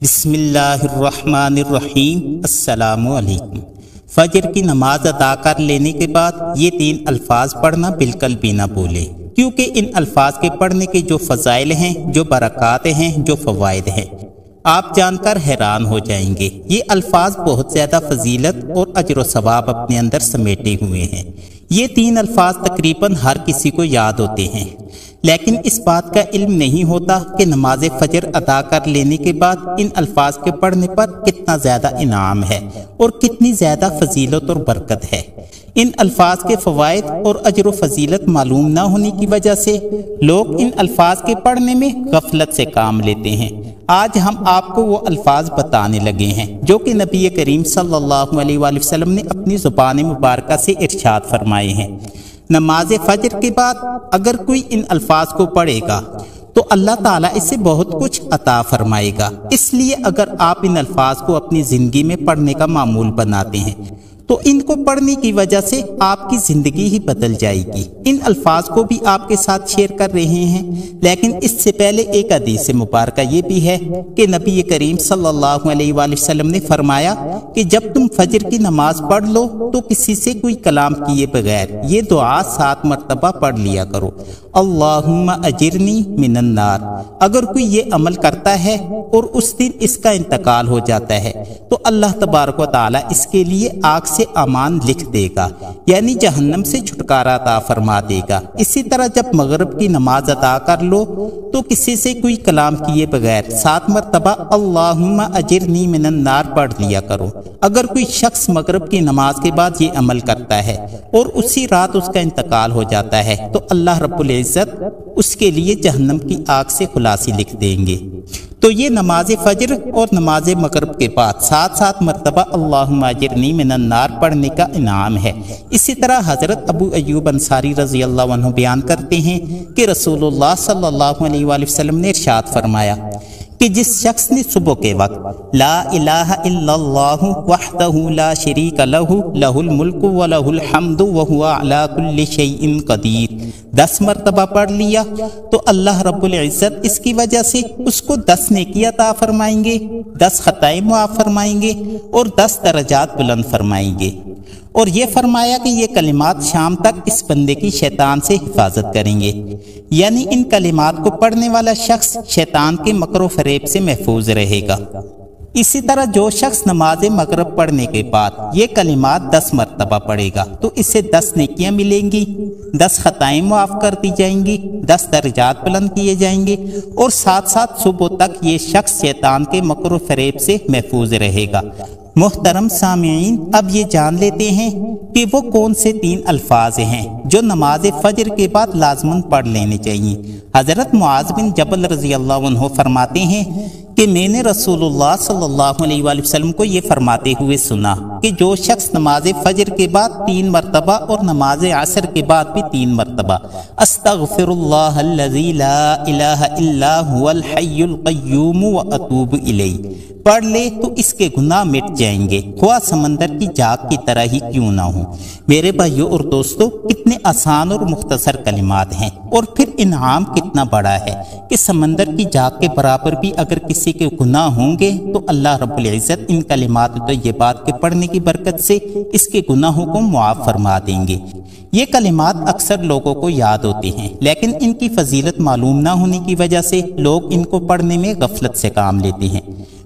بسم اللہ الرحمن الرحیم۔ السلام علیکم۔ فجر کی نماز ادا کر لینے کے بعد یہ 3 الفاظ پڑھنا بالکل بھی نہ بھولیں، کیونکہ ان الفاظ کے پڑھنے کے جو فضائل ہیں، جو برکات ہیں، جو فوائد ہیں، آپ جان کر حیران ہو جائیں گے۔ یہ الفاظ بہت زیادہ فضیلت اور اجر و ثواب اپنے اندر سمیٹے ہوئے ہیں۔ یہ 3 الفاظ تقریباً ہر کسی کو یاد ہوتے ہیں، لیکن اس بات کا علم نہیں ہوتا کہ نماز فجر ادا کر لینے کے بعد ان الفاظ کے پڑھنے پر کتنا زیادہ انعام ہے اور کتنی زیادہ فضیلت اور برکت ہے۔ ان الفاظ کے فوائد اور اجر و فضیلت معلوم نہ ہونے کی وجہ سے لوگ ان الفاظ کے پڑھنے میں غفلت سے کام لیتے ہیں۔ آج ہم آپ کو وہ الفاظ بتانے لگے ہیں جو کہ نبی کریم صلی اللہ علیہ وآلہ وسلم نے اپنی زبان مبارکہ سے ارشاد فرمائے ہیں۔ نماز فجر کے بعد اگر کوئی ان الفاظ کو پڑھے گا تو اللہ تعالیٰ اسے بہت کچھ عطا فرمائے گا۔ اس لیے اگر آپ ان الفاظ کو اپنی زندگی میں پڑھنے کا معمول بناتے ہیں تو ان کو پڑھنے کی وجہ سے آپ کی زندگی ہی بدل جائے گی۔ ان الفاظ کو بھی آپ کے ساتھ شیئر کر رہے ہیں، لیکن اس سے پہلے ایک حدیث مبارکہ یہ بھی ہے کہ نبی کریم صلی اللہ علیہ وآلہ وسلم نے فرمایا کہ جب تم فجر کی نماز پڑھ لو تو کسی سے کوئی کلام کیے بغیر یہ دعا 7 مرتبہ پڑھ لیا کرو، اللہم اجرنی من النار۔ اگر کوئی یہ عمل کرتا ہے اور اس دن اس کا انتقال ہو جاتا ہے تو اللہ تبارک و تعالیٰ اس کے لیے آگ سے امان لکھ دے گا، یعنی جہنم سے چھٹکارا عطا فرما دے گا۔ اسی طرح جب مغرب کی نماز ادا کر لو تو کسی سے کوئی کلام کیے بغیر 7 مرتبہ اللہم اجرنی من النار پڑھ لیا کرو۔ اگر کوئی شخص مغرب کی نماز کے بعد یہ عمل کرتا ہے اور اسی رات اس کا انتقال ہو جاتا ہے تو اللہ رب العزت اس کے لیے جہنم کی آگ سے خلاصی لکھ دیں گے۔ تو یہ نماز فجر اور نماز مغرب کے بعد 7 مرتبہ اللہم اجرنی من النار پڑھنے کا انعام ہے۔ اسی طرح حضرت ابو ایوب انصاری رضی اللہ عنہ بیان کرتے ہیں کہ رسول اللہ صلی اللہ علیہ وآلہ وسلم نے ارشاد فرمایا کہ جس شخص نے صبح کے وقت لا الہ الا اللہ وحدہ لا شریک لہ لہ الملک ولہ الحمد وہو علی کل شیء قدیر 10 مرتبہ پڑھ لیا تو اللہ رب العزت اس کی وجہ سے اس کو 10 نیکی عطا فرمائیں گے، 10 خطائیں معاف فرمائیں گے اور 10 درجات بلند فرمائیں گے۔ اور یہ فرمایا کہ یہ کلمات شام تک اس بندے کی شیطان سے حفاظت کریں گے، یعنی ان کلمات کو پڑھنے والا شخص شیطان کے مکر و فریب سے محفوظ رہے گا۔ اسی طرح جو شخص نماز مغرب پڑھنے کے بعد یہ کلمات 10 مرتبہ پڑھے گا تو اسے 10 نیکیاں ملیں گی، 10 خطائیں معاف کر دی جائیں گی، 10 درجات بلند کیے جائیں گے اور ساتھ صبح تک یہ شخص شیطان کے مکر و فریب سے محفوظ رہے گا۔ محترم سامعین، اب یہ جان لیتے ہیں کہ وہ کون سے 3 الفاظ ہیں جو نماز فجر کے بعد لازماً پڑھ لینے چاہیے۔ حضرت معاذ بن جبل رضی اللہ عنہ فرماتے ہیں کہ میں نے رسول اللہ صلی اللہ علیہ وآلہ وسلم کو یہ فرماتے ہوئے سنا کہ جو شخص نماز فجر کے بعد 3 مرتبہ اور نماز عصر کے بعد بھی 3 مرتبہ استغفر اللہ الذی لا الہ الا هو الحی القیوم واتوب الیہ پڑھ لے تو اس کے گناہ مٹ جائیں گے، خواہ سمندر کی جاگ کی طرح ہی کیوں نہ ہو۔ میرے بھائیوں اور دوستوں، کتنے آسان اور مختصر کلمات ہیں اور پھر انعام کتنا بڑا ہے کہ سمندر کی جاگ کے برابر بھی اگر کسی کے گناہ ہوں گے تو اللہ رب العزت ان کلمات طیبات کے پڑھنے کی برکت سے اس کے گناہوں کو معاف فرما دیں گے۔ یہ کلمات اکثر لوگوں کو یاد ہوتے ہیں، لیکن ان کی فضیلت معلوم نہ ہونے کی وجہ سے لوگ ان کو پڑھنے میں غفلت سے کام لیتے ہیں۔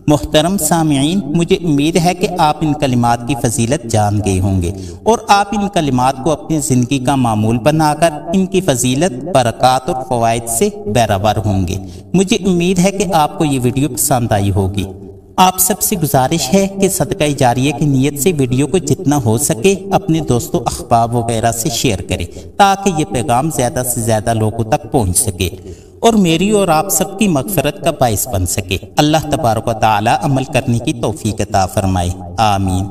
محترم سامعین، مجھے امید ہے کہ آپ ان کلمات کی فضیلت جان گئے ہوں گے اور آپ ان کلمات کو اپنی زندگی کا معمول بنا کر ان کی فضیلت، برکات اور فوائد سے بہرور ہوں گے۔ مجھے امید ہے کہ آپ کو یہ ویڈیو پسند آئی ہوگی۔ آپ سب سے گزارش ہے کہ صدقہ جاریہ کی نیت سے ویڈیو کو جتنا ہو سکے اپنے دوستوں، احباب وغیرہ سے شیئر کریں تاکہ یہ پیغام زیادہ سے زیادہ لوگوں تک پہنچ سکے اور میری اور آپ سب کی مغفرت کا باعث بن سکے۔ اللہ تبارک و تعالی عمل کرنے کی توفیق عطا فرمائے، آمین۔